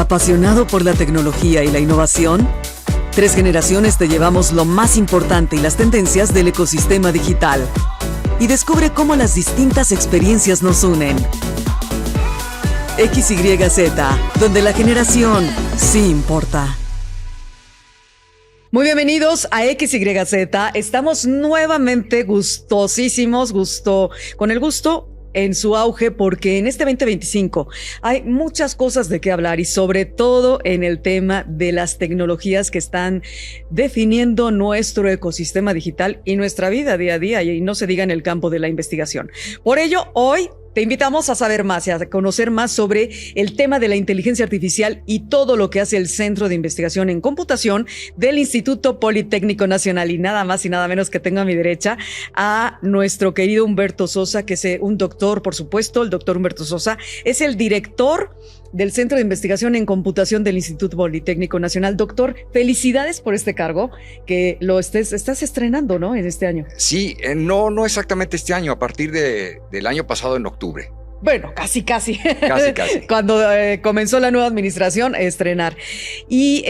¿Apasionado por la tecnología y la innovación? 3 generaciones te llevamos lo más importante y las tendencias del ecosistema digital. Y descubre cómo las distintas experiencias nos unen. XYZ, donde la generación sí importa. Muy bienvenidos a XYZ. Estamos nuevamente gustosísimos, con el gusto en su auge, porque en este 2025 hay muchas cosas de qué hablar y sobre todo en el tema de las tecnologías que están definiendo nuestro ecosistema digital y nuestra vida día a día, y no se diga en el campo de la investigación. Por ello, hoy te invitamos a saber más y a conocer más sobre el tema de la inteligencia artificial y todo lo que hace el Centro de Investigación en Computación del Instituto Politécnico Nacional. Y nada más y nada menos que tengo a mi derecha a nuestro querido Humberto Sosa, que es un doctor, por supuesto. El doctor Humberto Sosa es el director del Centro de Investigación en Computación del Instituto Politécnico Nacional. Doctor, felicidades por este cargo, que estás estrenando, ¿no?, en este año. Sí, no exactamente este año, a partir del año pasado en octubre. Bueno, casi. Casi. Cuando comenzó la nueva administración, estrenar. Y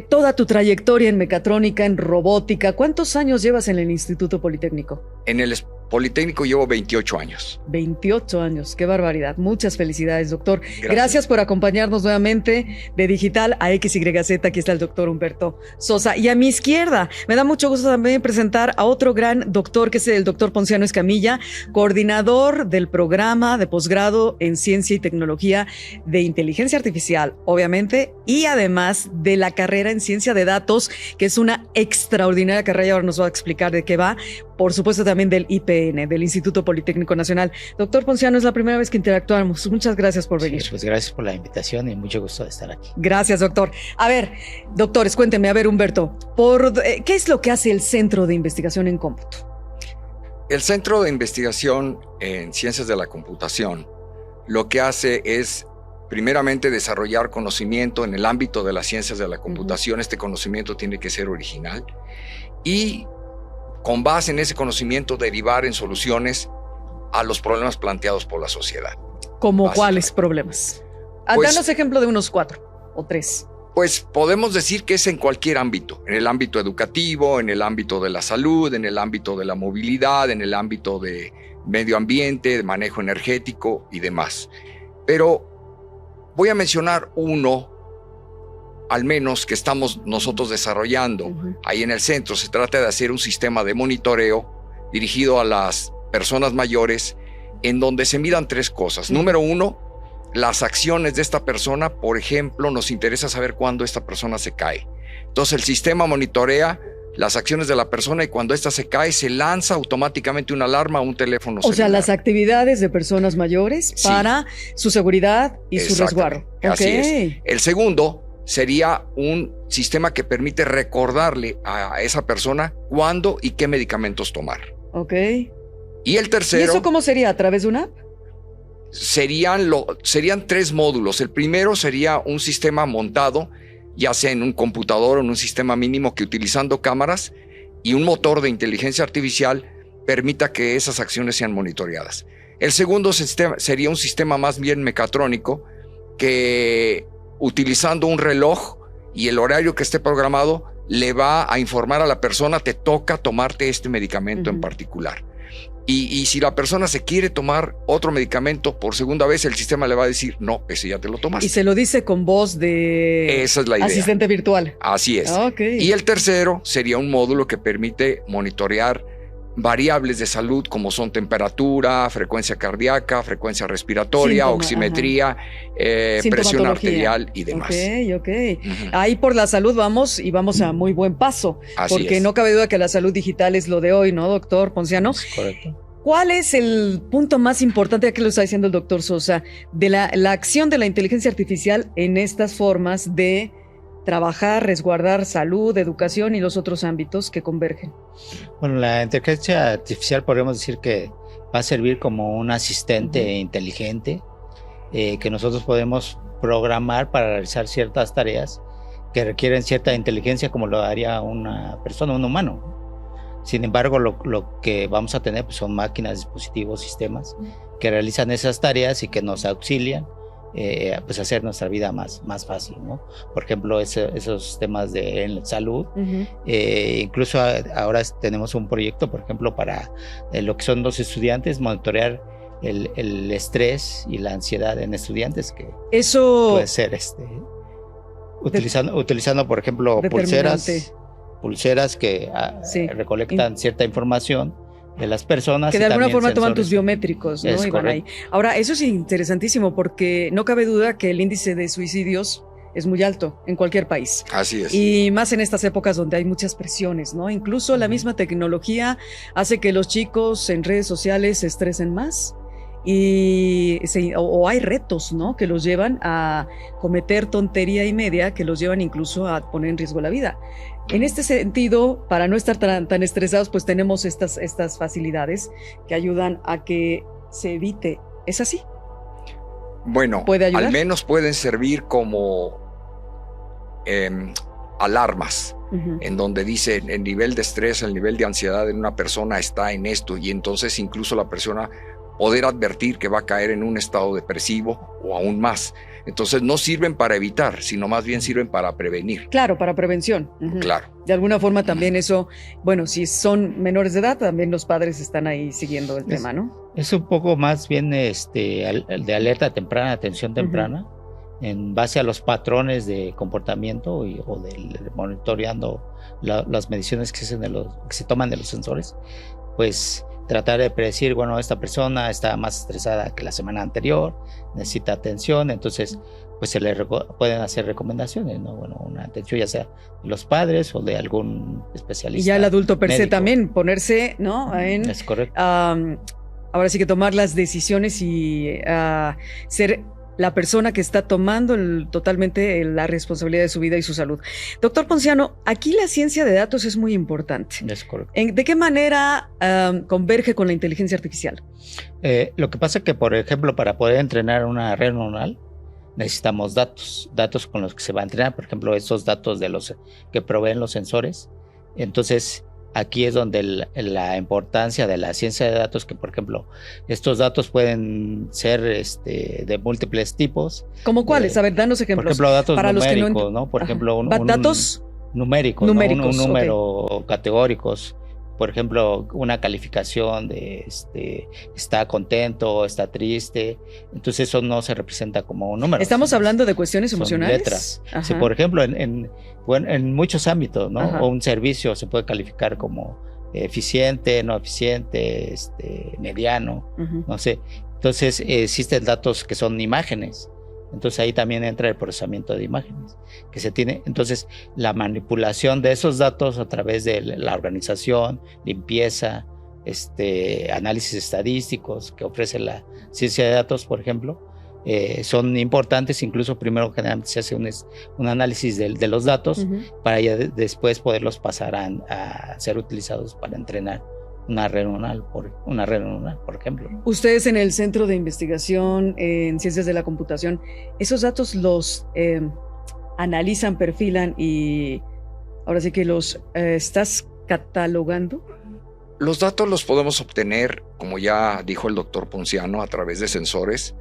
toda tu trayectoria en mecatrónica, en robótica, ¿cuántos años llevas en el Instituto Politécnico? En el Politécnico llevo 28 años. 28 años, qué barbaridad. Muchas felicidades, doctor. Gracias por acompañarnos nuevamente de Digital a XYZ. Aquí está el doctor Humberto Sosa. Y a mi izquierda, me da mucho gusto también presentar a otro gran doctor, que es el doctor Ponciano Escamilla, coordinador del programa de posgrado en Ciencia y Tecnología de Inteligencia Artificial, obviamente, y además de la carrera en Ciencia de Datos, que es una extraordinaria carrera, y ahora nos va a explicar de qué va. Por supuesto, también del IPN, del Instituto Politécnico Nacional. Doctor Ponciano, es la primera vez que interactuamos. Muchas gracias por venir. Sí, pues gracias por la invitación y mucho gusto de estar aquí. Gracias, doctor. A ver, doctores, cuéntenme, Humberto, ¿qué es lo que hace el Centro de Investigación en Cómputo? El Centro de Investigación en Ciencias de la Computación lo que hace es, primeramente, desarrollar conocimiento en el ámbito de las ciencias de la computación. Este conocimiento tiene que ser original y, con base en ese conocimiento, derivar en soluciones a los problemas planteados por la sociedad. ¿Cómo cuáles problemas? Danos ejemplo de unos 4 o 3. Pues podemos decir que es en cualquier ámbito, en el ámbito educativo, en el ámbito de la salud, en el ámbito de la movilidad, en el ámbito de medio ambiente, de manejo energético y demás. Pero voy a mencionar uno, al menos, que estamos nosotros desarrollando ahí en el centro. Se trata de hacer un sistema de monitoreo dirigido a las personas mayores, en donde se midan 3 cosas. Número 1, las acciones de esta persona. Por ejemplo, nos interesa saber cuándo esta persona se cae. Entonces el sistema monitorea las acciones de la persona y cuando ésta se cae, se lanza automáticamente una alarma a un teléfono celular. O sea, las actividades de personas mayores para su seguridad y su resguardo. Así es. El segundo sería un sistema que permite recordarle a esa persona cuándo y qué medicamentos tomar. Ok. Y el tercero... ¿Y eso cómo sería? ¿A través de una app? Serían 3 módulos. El primero sería un sistema montado, ya sea en un computador o en un sistema mínimo, que, utilizando cámaras y un motor de inteligencia artificial, permita que esas acciones sean monitoreadas. El segundo sistema sería un sistema más bien mecatrónico, que, utilizando un reloj y el horario que esté programado, le va a informar a la persona: te toca tomarte este medicamento en particular. Y si la persona se quiere tomar otro medicamento por segunda vez, el sistema le va a decir: no, ese ya te lo tomaste. Y se lo dice con voz de... Esa es la idea. Asistente virtual. Así es. Okay. Y el tercero sería un módulo que permite monitorear variables de salud, como son temperatura, frecuencia cardíaca, frecuencia respiratoria, oximetría, presión arterial y demás. Ok. Ahí por la salud vamos a muy buen paso. Porque no cabe duda que la salud digital es lo de hoy, ¿no, doctor Ponciano? Correcto. ¿Cuál es el punto más importante, ya que lo está diciendo el doctor Sosa, de la acción de la inteligencia artificial en estas formas de trabajar, resguardar salud, educación y los otros ámbitos que convergen? Bueno, la inteligencia artificial podríamos decir que va a servir como un asistente inteligente que nosotros podemos programar para realizar ciertas tareas que requieren cierta inteligencia, como lo haría una persona, un humano. Sin embargo, lo que vamos a tener pues, son máquinas, dispositivos, sistemas que realizan esas tareas y que nos auxilian pues hacer nuestra vida más fácil, ¿no? Por ejemplo, esos temas de salud. Incluso ahora tenemos un proyecto, por ejemplo, para lo que son los estudiantes, monitorear el estrés y la ansiedad en estudiantes, que eso puede ser utilizando, por ejemplo, pulseras que recolectan cierta información de las personas. Que de alguna forma toman tus biométricos, ¿no? Y van ahí. Ahora, eso es interesantísimo porque no cabe duda que el índice de suicidios es muy alto en cualquier país. Así es. Y más en estas épocas donde hay muchas presiones, ¿no? Incluso la misma tecnología hace que los chicos en redes sociales se estresen más. O hay retos, ¿no? Que los llevan a cometer tontería y media, que los llevan incluso a poner en riesgo la vida. En este sentido, para no estar tan estresados, pues tenemos estas facilidades que ayudan a que se evite. ¿Es así? Bueno, al menos pueden servir como alarmas, en donde dice el nivel de estrés, el nivel de ansiedad en una persona está en esto, y entonces incluso la persona poder advertir que va a caer en un estado depresivo o aún más. Entonces no sirven para evitar, sino más bien sirven para prevenir. Claro, para prevención. Claro. De alguna forma también eso, bueno, si son menores de edad, también los padres están ahí siguiendo el tema, ¿no? Es un poco más bien de alerta temprana, atención temprana, en base a los patrones de comportamiento o del monitoreando las mediciones que se toman de los sensores, pues tratar de predecir, bueno, esta persona está más estresada que la semana anterior, necesita atención, entonces pues se le pueden hacer recomendaciones, ¿no? Bueno, una atención ya sea de los padres o de algún especialista. Y ya el adulto per se médico. También ponerse, ¿no? Es correcto. Ahora sí que tomar las decisiones y ser la persona que está tomando totalmente la responsabilidad de su vida y su salud. Doctor Ponciano, aquí la ciencia de datos es muy importante. Es correcto. ¿De qué manera converge con la inteligencia artificial? Lo que pasa es que, por ejemplo, para poder entrenar una red neuronal, necesitamos datos con los que se va a entrenar, por ejemplo, esos datos de los que proveen los sensores. Entonces, aquí es donde la importancia de la ciencia de datos, que por ejemplo, estos datos pueden ser de múltiples tipos. ¿Cómo cuáles? A ver, danos ejemplos. Por ejemplo, datos para numéricos, los que ¿no? Por ejemplo, datos numéricos, ¿no? Un número, okay. Categóricos. Por ejemplo, una calificación de está contento, está triste. Entonces eso no se representa como un número. Estamos hablando de cuestiones emocionales. Letras. Sí, por ejemplo, en muchos ámbitos, ¿no? O un servicio se puede calificar como eficiente, no eficiente, mediano, no sé. Entonces existen datos que son imágenes. Entonces ahí también entra el procesamiento de imágenes que se tiene. Entonces la manipulación de esos datos a través de la organización, limpieza, análisis estadísticos que ofrece la ciencia de datos, por ejemplo, son importantes. Incluso primero generalmente se hace un análisis de los datos para ya después poderlos pasar a ser utilizados para entrenar una red neuronal, por ejemplo. Ustedes en el Centro de Investigación en Ciencias de la Computación, ¿esos datos los analizan, perfilan y ahora sí que los estás catalogando? Los datos los podemos obtener, como ya dijo el doctor Ponciano, a través de sensores,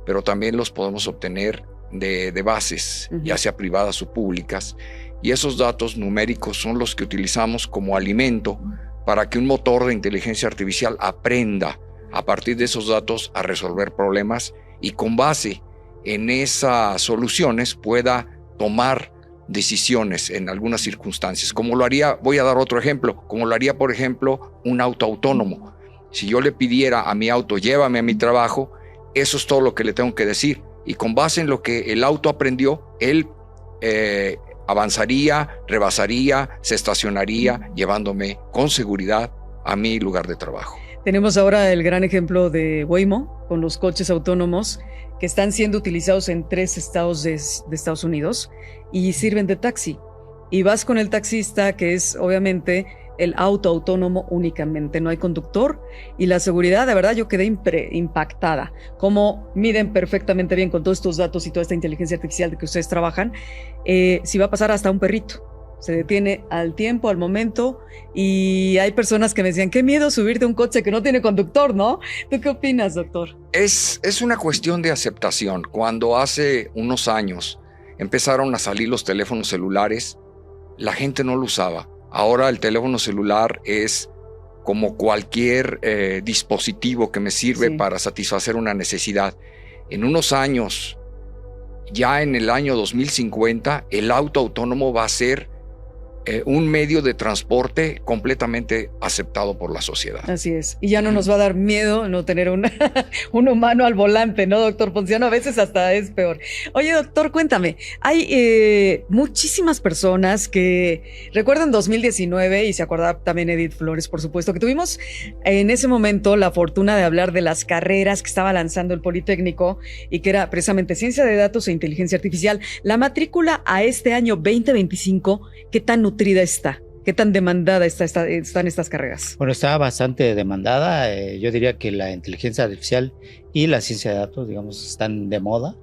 pero también los podemos obtener de bases, ya sea privadas o públicas, y esos datos numéricos son los que utilizamos como alimento para que un motor de inteligencia artificial aprenda a partir de esos datos a resolver problemas y con base en esas soluciones pueda tomar decisiones en algunas circunstancias, como lo haría, voy a dar otro ejemplo, como lo haría por ejemplo un auto autónomo. Si yo le pidiera a mi auto, llévame a mi trabajo, eso es todo lo que le tengo que decir, y con base en lo que el auto aprendió, él avanzaría, rebasaría, se estacionaría, llevándome con seguridad a mi lugar de trabajo. Tenemos ahora el gran ejemplo de Waymo, con los coches autónomos que están siendo utilizados en 3 estados de Estados Unidos y sirven de taxi. Y vas con el taxista, que es obviamente el auto autónomo únicamente, no hay conductor, y la seguridad, de verdad, yo quedé impactada. Cómo miden perfectamente bien con todos estos datos y toda esta inteligencia artificial de que ustedes trabajan, si va a pasar hasta un perrito, se detiene al tiempo, al momento, y hay personas que me decían, qué miedo subirte a un coche que no tiene conductor, ¿no? ¿Tú qué opinas, doctor? Es una cuestión de aceptación. Cuando hace unos años empezaron a salir los teléfonos celulares, la gente no lo usaba. Ahora el teléfono celular es como cualquier dispositivo que me sirve para satisfacer una necesidad. En unos años, ya en el año 2050, el auto autónomo va a ser un medio de transporte completamente aceptado por la sociedad. Así es. Y ya no nos va a dar miedo no tener un humano al volante, ¿no, doctor Ponciano? A veces hasta es peor. Oye, doctor, cuéntame. Hay muchísimas personas que recuerdan 2019, y se acuerda también Edith Flores, por supuesto, que tuvimos en ese momento la fortuna de hablar de las carreras que estaba lanzando el Politécnico y que era precisamente Ciencia de Datos e Inteligencia Artificial. La matrícula a este año 2025, ¿qué tan nutrida está? ¿Qué tan demandada están estas carreras? Bueno, está bastante demandada. Yo diría que la inteligencia artificial y la ciencia de datos, digamos, están de moda,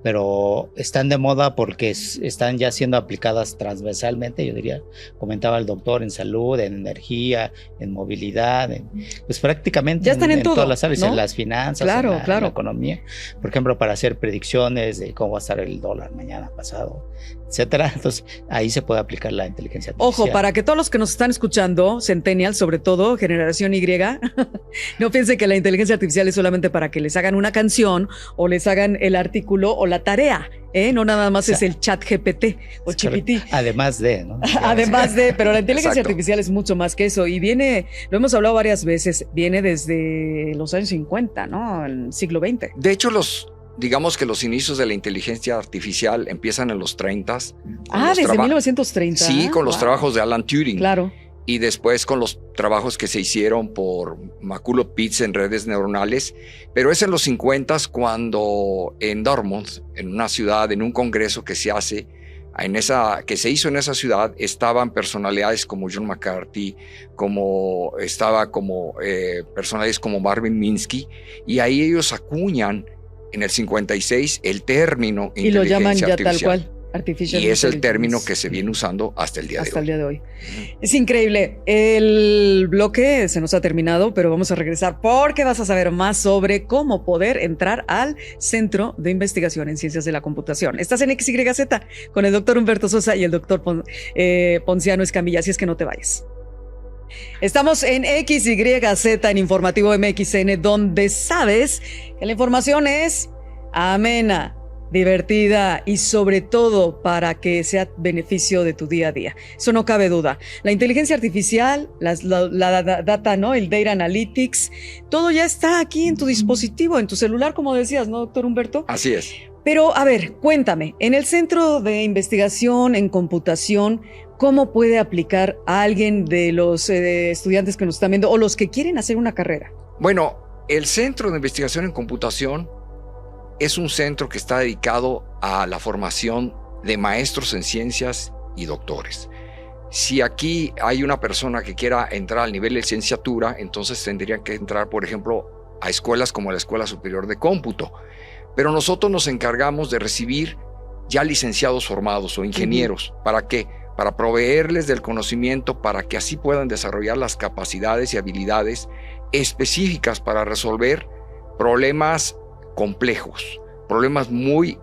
pero están de moda porque están ya siendo aplicadas transversalmente, yo diría. Comentaba el doctor, en salud, en energía, en movilidad, pues prácticamente ya están en todo, todas las áreas, ¿no? En las finanzas, en la economía. Por ejemplo, para hacer predicciones de cómo va a estar el dólar mañana, pasado, etcétera. Entonces, ahí se puede aplicar la inteligencia artificial. Ojo, para que todos los que nos están escuchando, centennials, sobre todo, generación Y, no piensen que la inteligencia artificial es solamente para que les hagan una canción o les hagan el artículo o la tarea, ¿eh? No nada más es el chat GPT o GPT. Además de, ¿no? Además de, pero la inteligencia artificial es mucho más que eso y viene, lo hemos hablado varias veces, viene desde los años 50, ¿no? El siglo XX. De hecho, digamos que los inicios de la inteligencia artificial empiezan en los 30s. Desde 1930. Sí, con los trabajos de Alan Turing. Claro. Y después con los trabajos que se hicieron por Maculo Pitts en redes neuronales. Pero es en los 50s cuando en Dartmouth, en una ciudad, en un congreso que se hace, que se hizo en esa ciudad, estaban personalidades como John McCarthy, personalidades como Marvin Minsky, y ahí ellos acuñan en el 56 el término y lo llaman ya artificial. Tal cual. Artificial y es el término que se viene usando hasta el día de hoy. Es increíble. El bloque se nos ha terminado, pero vamos a regresar porque vas a saber más sobre cómo poder entrar al Centro de Investigación en Ciencias de la Computación. Estás en XYZ con el doctor Humberto Sosa y el doctor Ponciano Escamilla, así es que no te vayas. Estamos en XYZ, en Informativo MXN, donde sabes que la información es amena, divertida y sobre todo para que sea beneficio de tu día a día. Eso no cabe duda. La inteligencia artificial, la data, ¿no? El data analytics, todo ya está aquí en tu dispositivo, en tu celular, como decías, ¿no, doctor Humberto? Así es. Pero, a ver, cuéntame, en el Centro de Investigación en Computación, ¿cómo puede aplicar a alguien de los estudiantes que nos están viendo o los que quieren hacer una carrera? Bueno, el Centro de Investigación en Computación es un centro que está dedicado a la formación de maestros en ciencias y doctores. Si aquí hay una persona que quiera entrar al nivel de licenciatura, entonces tendrían que entrar, por ejemplo, a escuelas como la Escuela Superior de Cómputo. Pero nosotros nos encargamos de recibir ya licenciados formados o ingenieros. ¿Para qué? Para proveerles del conocimiento para que así puedan desarrollar las capacidades y habilidades específicas para resolver problemas complejos, problemas muy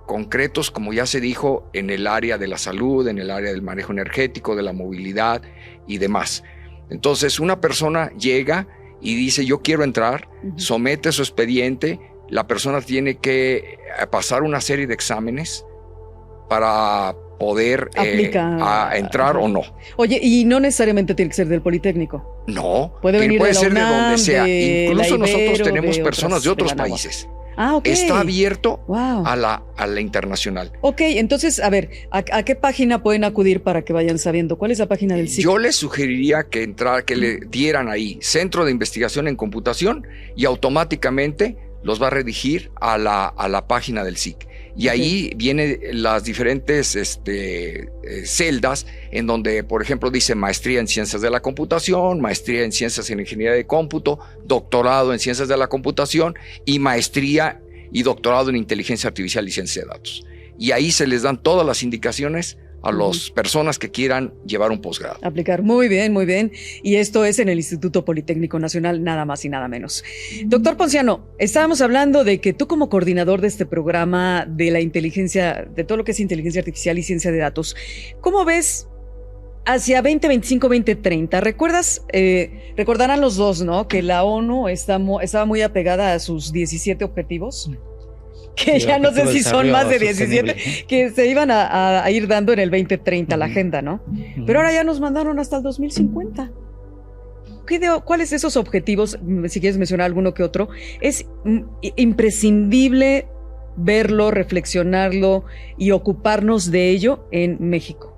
concretos, como ya se dijo, en el área de la salud, en el área del manejo energético, de la movilidad y demás. Entonces, una persona llega y dice, yo quiero entrar, somete su expediente, la persona tiene que pasar una serie de exámenes para poder entrar o no. Oye, y no necesariamente tiene que ser del Politécnico. No, puede ser UNAM, de donde sea. Incluso nosotros tenemos de personas de otros países. Está abierto a la internacional. Ok, entonces, a ver, ¿a qué página pueden acudir para que vayan sabiendo? ¿Cuál es la página del SIC? Yo les sugeriría que le dieran ahí Centro de Investigación en Computación y automáticamente los va a redirigir a la página del SIC. Y ahí vienen las diferentes celdas en donde, por ejemplo, dice maestría en ciencias de la computación, maestría en ciencias en ingeniería de cómputo, doctorado en ciencias de la computación y maestría y doctorado en inteligencia artificial y ciencia de datos. Y ahí se les dan todas las indicaciones a las personas que quieran llevar un posgrado. Aplicar. Muy bien, muy bien. Y esto es en el Instituto Politécnico Nacional, nada más y nada menos. Doctor Ponciano, estábamos hablando de que tú como coordinador de este programa de la inteligencia, de todo lo que es inteligencia artificial y ciencia de datos, ¿cómo ves hacia 2025, 2030? ¿Recuerdas? Recordarán los dos, ¿no? Que la ONU estaba muy apegada a sus 17 objetivos. Que ya no sé si son más de 17 que se iban a ir dando en el 2030 la agenda, ¿no? Pero ahora ya nos mandaron hasta el 2050. ¿Cuáles de esos objetivos, si quieres mencionar alguno que otro, es imprescindible verlo, reflexionarlo y ocuparnos de ello en México?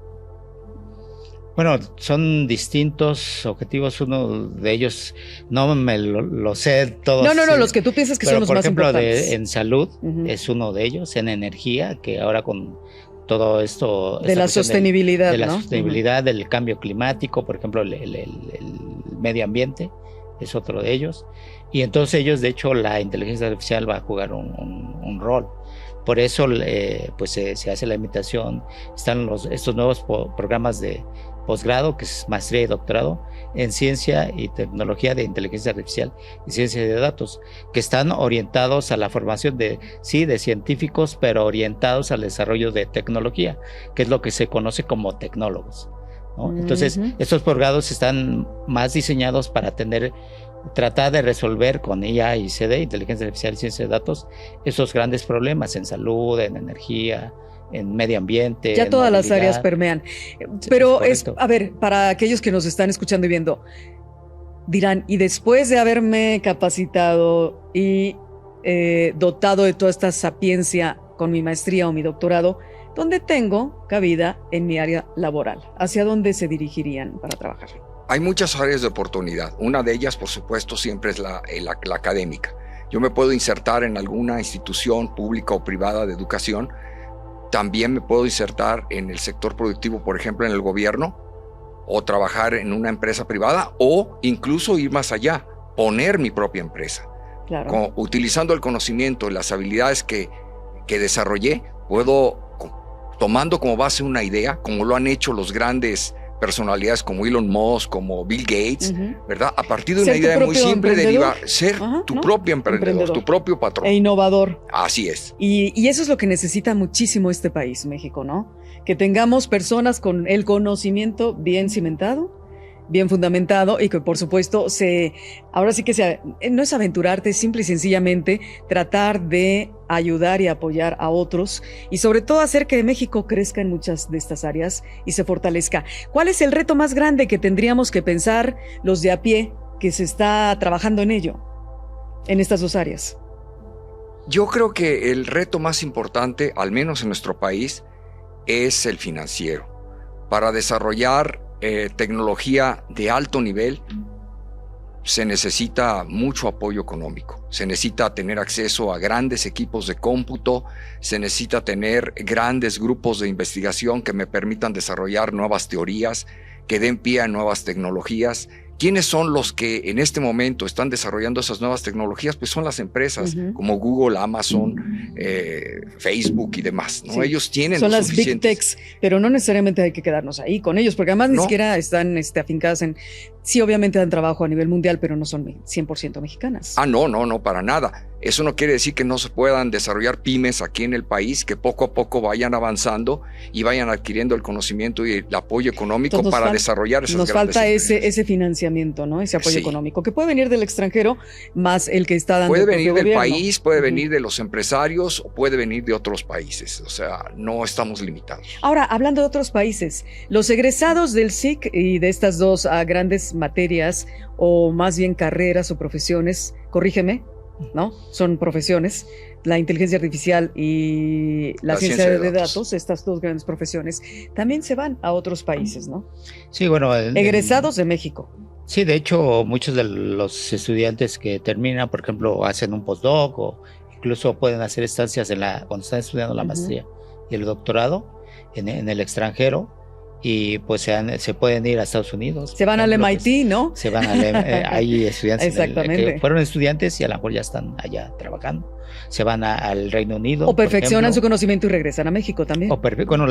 Bueno, son distintos objetivos. Uno de ellos no me lo sé todos. No, los que tú piensas que son los más importantes. Por ejemplo, en salud es uno de ellos, en energía, que ahora con todo esto... De la sostenibilidad, de la sostenibilidad, del cambio climático, por ejemplo, el medio ambiente es otro de ellos. Y entonces ellos, de hecho, la inteligencia artificial va a jugar un rol. Por eso pues se hace la invitación. Están estos nuevos programas de posgrado, que es maestría y doctorado en ciencia y tecnología de inteligencia artificial y ciencia de datos, que están orientados a la formación de científicos, pero orientados al desarrollo de tecnología, que es lo que se conoce como tecnólogos, ¿no? Entonces, estos posgrados están más diseñados para tratar de resolver con IA y CD, inteligencia artificial y ciencia de datos, esos grandes problemas en salud, en energía, en medio ambiente. Ya todas las áreas permean. Pero a ver, para aquellos que nos están escuchando y viendo, dirán, y después de haberme capacitado y dotado de toda esta sapiencia con mi maestría o mi doctorado, ¿dónde tengo cabida en mi área laboral? ¿Hacia dónde se dirigirían para trabajar? Hay muchas áreas de oportunidad. Una de ellas, por supuesto, siempre es la académica. Yo me puedo insertar en alguna institución pública o privada de educación. También me puedo insertar en el sector productivo, por ejemplo, en el gobierno, o trabajar en una empresa privada, o incluso ir más allá, poner mi propia empresa. Claro. Utilizando el conocimiento y las habilidades que desarrollé, puedo, tomando como base una idea, como lo han hecho los grandes personalidades como Elon Musk, como Bill Gates, ¿verdad? A partir de una idea muy simple deriva ser tu propio emprendedor, tu propio patrón. E innovador. Así es. Y eso es lo que necesita muchísimo este país, México, ¿no? Que tengamos personas con el conocimiento bien cimentado, bien fundamentado, y que por supuesto ahora sí que no es aventurarte, es simple y sencillamente tratar de ayudar y apoyar a otros, y sobre todo hacer que México crezca en muchas de estas áreas y se fortalezca. ¿Cuál es el reto más grande que tendríamos que pensar los de a pie que se está trabajando en ello, en estas dos áreas? Yo creo que el reto más importante, al menos en nuestro país, es el financiero. Para desarrollar tecnología de alto nivel se necesita mucho apoyo económico, se necesita tener acceso a grandes equipos de cómputo, se necesita tener grandes grupos de investigación que me permitan desarrollar nuevas teorías, que den pie a nuevas tecnologías. ¿Quiénes son los que en este momento están desarrollando esas nuevas tecnologías? Pues son las empresas como Google, Amazon, Facebook y demás, ¿no? Sí. Ellos tienen son las big techs, pero no necesariamente hay que quedarnos ahí con ellos, porque además ni siquiera están afincadas en... Sí, obviamente dan trabajo a nivel mundial, pero no son 100% mexicanas. No, para nada. Eso no quiere decir que no se puedan desarrollar pymes aquí en el país, que poco a poco vayan avanzando y vayan adquiriendo el conocimiento y el apoyo económico para desarrollar esas grandes empresas. Nos falta ese financiamiento, ¿no? Ese apoyo económico, que puede venir del extranjero, más el que está dando el propio gobierno. Puede venir del país, puede venir de los empresarios, o puede venir de otros países. O sea, no estamos limitados. Ahora, hablando de otros países, los egresados del SIC y de estas dos grandes materias, o más bien carreras o profesiones, corrígeme, ¿no? Son profesiones, la inteligencia artificial y la ciencia de datos, estas dos grandes profesiones, también se van a otros países, ¿no? Sí, bueno. Egresados de México. Sí, de hecho, muchos de los estudiantes que terminan, por ejemplo, hacen un postdoc o incluso pueden hacer estancias cuando están estudiando la maestría y el doctorado en el extranjero. y pues se pueden ir a Estados Unidos. Se van al MIT, ¿no? Se van hay estudiantes Exactamente. que fueron estudiantes y a lo mejor ya están allá trabajando. Se van al Reino Unido. O perfeccionan su conocimiento y regresan a México también. Bueno,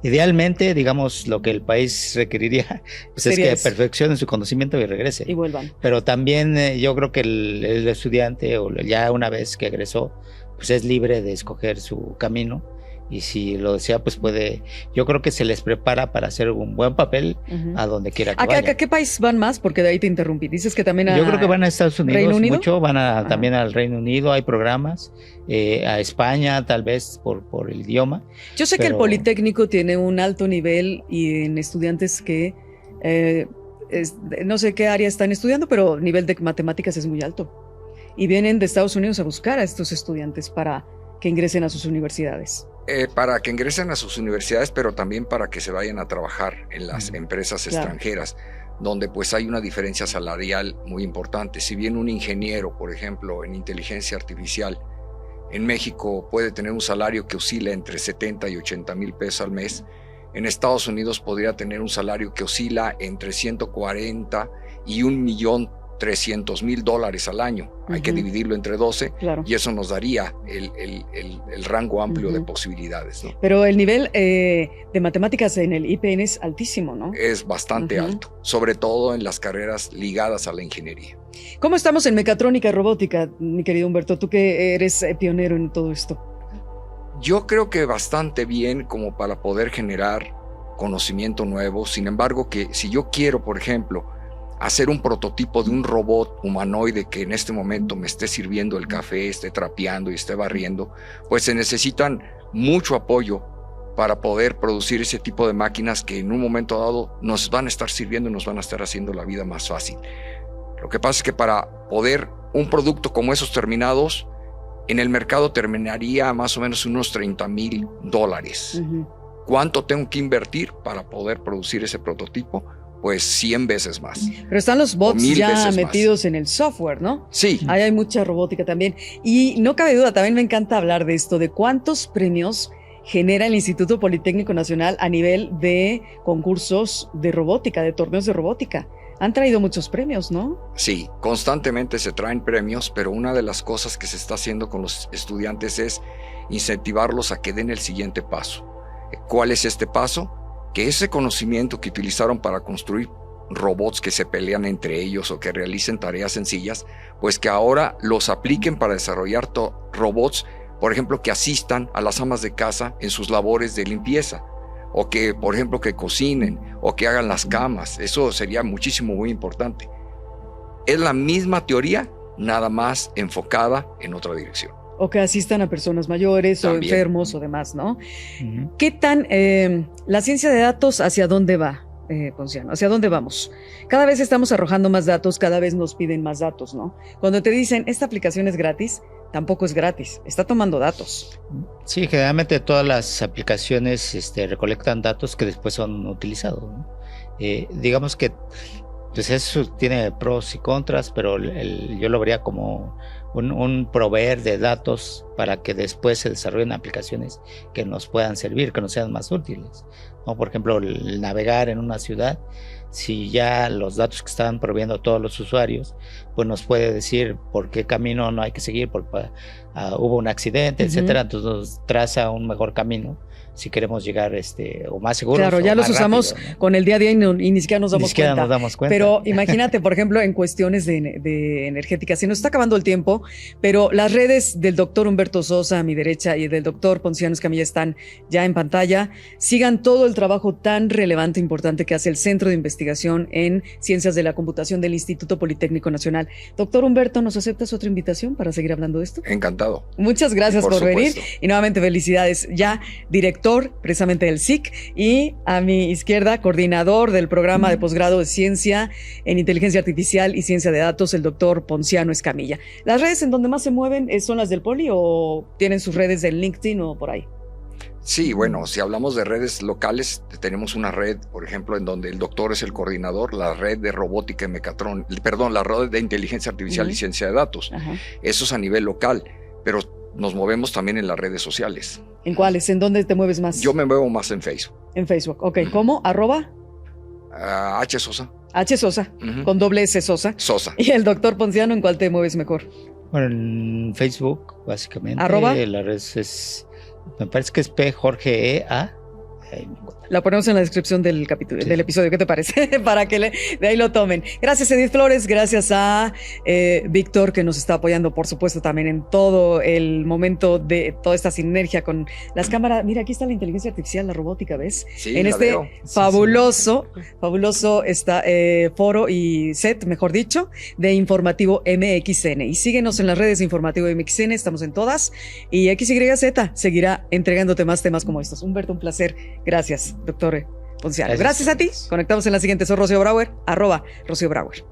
idealmente, digamos, lo que el país requeriría pues es que perfeccionen su conocimiento y regresen. Y vuelvan. Pero también yo creo que el estudiante, o ya una vez que egresó, pues es libre de escoger su camino. Y si lo desea, pues puede, yo creo que se les prepara para hacer un buen papel a donde quiera que vaya. ¿A qué país van más? Porque de ahí te interrumpí. Dices que también yo creo que van a Estados Unidos ¿Reino Unido? Mucho, van también al Reino Unido, hay programas, a España tal vez por el idioma. Yo sé que el Politécnico tiene un alto nivel y en estudiantes que no sé qué área están estudiando, pero el nivel de matemáticas es muy alto. Y vienen de Estados Unidos a buscar a estos estudiantes para que ingresen a sus universidades. Para que ingresen a sus universidades, pero también para que se vayan a trabajar en las empresas extranjeras, donde pues hay una diferencia salarial muy importante. Si bien un ingeniero, por ejemplo, en inteligencia artificial, en México puede tener un salario que oscila entre 70 y 80 mil pesos al mes, en Estados Unidos podría tener un salario que oscila entre 140 y $1.300.000 al año. Hay que dividirlo entre 12 y eso nos daría el rango amplio de posibilidades, ¿no? Pero el nivel de matemáticas en el IPN es altísimo, ¿no? Es bastante alto, sobre todo en las carreras ligadas a la ingeniería. ¿Cómo estamos en mecatrónica y robótica, mi querido Humberto? Tú que eres pionero en todo esto. Yo creo que bastante bien como para poder generar conocimiento nuevo. Sin embargo, que si yo quiero, por ejemplo, hacer un prototipo de un robot humanoide que en este momento me esté sirviendo el café, esté trapeando y esté barriendo, pues se necesitan mucho apoyo para poder producir ese tipo de máquinas que en un momento dado nos van a estar sirviendo y nos van a estar haciendo la vida más fácil. Lo que pasa es que para poder un producto como esos terminados, en el mercado terminaría más o menos unos $30,000. ¿Cuánto tengo que invertir para poder producir ese prototipo? Pues 100 veces más. Pero están los bots ya metidos en el software, ¿no? Sí. Ahí hay mucha robótica también. Y no cabe duda, también me encanta hablar de esto, de cuántos premios genera el Instituto Politécnico Nacional a nivel de concursos de robótica, de torneos de robótica. Han traído muchos premios, ¿no? Sí, constantemente se traen premios, pero una de las cosas que se está haciendo con los estudiantes es incentivarlos a que den el siguiente paso. ¿Cuál es este paso? Que ese conocimiento que utilizaron para construir robots que se pelean entre ellos o que realicen tareas sencillas, pues que ahora los apliquen para desarrollar robots, por ejemplo, que asistan a las amas de casa en sus labores de limpieza, o que, por ejemplo, que cocinen o que hagan las camas. Eso sería muy importante. Es la misma teoría, nada más enfocada en otra dirección. O que asistan a personas mayores también, o enfermos o demás, ¿no? ¿Qué tan la ciencia de datos hacia dónde va, Ponciano? ¿Hacia dónde vamos? Cada vez estamos arrojando más datos, cada vez nos piden más datos, ¿no? Cuando te dicen, esta aplicación es gratis, tampoco es gratis, está tomando datos. Sí, generalmente todas las aplicaciones recolectan datos que después son utilizados, ¿no? Digamos que pues eso tiene pros y contras, pero yo lo vería como un proveer de datos para que después se desarrollen aplicaciones que nos puedan servir, que nos sean más útiles, ¿no? Por ejemplo, el navegar en una ciudad, si ya los datos que están proveyendo todos los usuarios, pues nos puede decir por qué camino no hay que seguir, porque hubo un accidente, etcétera, entonces nos traza un mejor camino si queremos llegar o más seguros. Claro, ya los usamos rápido, ¿no? Con el día a día y ni siquiera nos damos cuenta. Nos damos cuenta. Pero imagínate, por ejemplo, en cuestiones de energética, se nos está acabando el tiempo, pero las redes del doctor Humberto Sosa a mi derecha y del doctor Ponciano Escamilla están ya en pantalla. Sigan todo el trabajo tan relevante e importante que hace el Centro de Investigación en Ciencias de la Computación del Instituto Politécnico Nacional. Doctor Humberto, ¿nos aceptas otra invitación para seguir hablando de esto? Encantado. Muchas gracias por venir y nuevamente felicidades. Ya director precisamente del SIC y a mi izquierda coordinador del programa de posgrado de Ciencia en Inteligencia Artificial y Ciencia de Datos, el doctor Ponciano Escamilla. ¿Las redes en donde más se mueven son las del Poli o tienen sus redes en LinkedIn o por ahí? Sí, bueno, si hablamos de redes locales, tenemos una red, por ejemplo, en donde el doctor es el coordinador, la red de robótica y la red de inteligencia artificial y ciencia de datos. Eso es a nivel local, pero nos movemos también en las redes sociales. ¿En cuáles? ¿En dónde te mueves más? Yo me muevo más en Facebook. En Facebook. Ok, ¿cómo? ¿Arroba? H. Sosa. H. Sosa, con doble S Sosa. Sosa. ¿Y el doctor Ponciano en cuál te mueves mejor? Bueno, en Facebook, básicamente. ¿Arroba? La red me parece que es P. Jorge E.A. La ponemos en la descripción del capítulo, del episodio, ¿qué te parece? Para que de ahí lo tomen. Gracias, Edith Flores, gracias a Víctor, que nos está apoyando, por supuesto, también en todo el momento de toda esta sinergia con las cámaras. Mira, aquí está la inteligencia artificial, la robótica, ¿ves? Sí, en este veo. fabuloso está, foro y set, mejor dicho, de Informativo MXN. Y síguenos en las redes de Informativo MXN, estamos en todas. Y XYZ seguirá entregándote más temas como estos. Humberto, un placer. Gracias, doctor Ponciano. Gracias a ti. Conectamos en la siguiente. Soy Rocío Brauer, @Rocío Brauer.